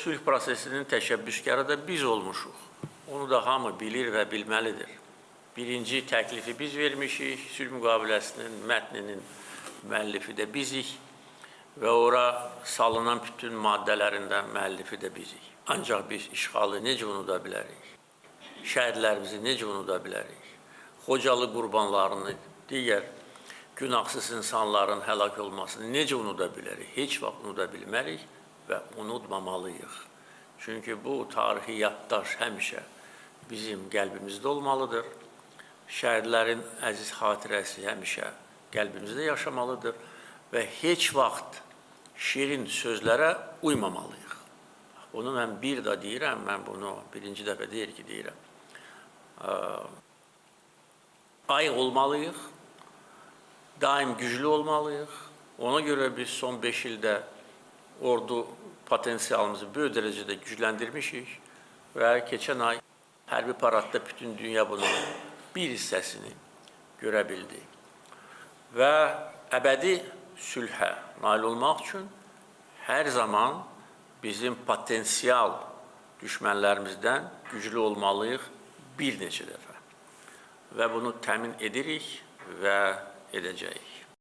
sülh prosesinin təşəbbüskarı da biz olmuşuq. Onu da hamı bilir və bilməlidir. Birinci təklifi biz vermişik, sülh müqaviləsinin mətninin müəllifi də bizik və ora salınan bütün maddələrindən müəllifi də bizik. Ancaq biz işğalı necə unuda bilərik? Şəhidlərimizi necə unuda bilərik? Xocalı qurbanlarını, digər günahsız insanların həlak olmasını necə unuda bilərik? Heç vaxt unuda bilmərik və unutmamalıyıq. Çünki bu tarixi yaddaş həmişə bizim qəlbimizdə olmalıdır. Şəhidlərin əziz xatirəsi həmişə qəlbimizdə yaşamalıdır və heç vaxt şirin sözlərə uymamalıyıq. Bunu mən bir də deyirəm, mən bunu birinci dəfə deyir ki, deyirəm. Ayıq olmalıyıq, daim güclü olmalıyıq. Ona görə biz son 5 ildə ordu potensialımızı böyük dərəcədə gücləndirmişik və keçən ay hərbi paradda bütün dünya bunun bir hissəsini görə bildi. Və əbədi sülhə nail olmaq üçün hər zaman bizim potensial düşmənlərimizdən güclü olmalıyıq bir neçə dəfə. Və bunu təmin edirik və edəcəyik.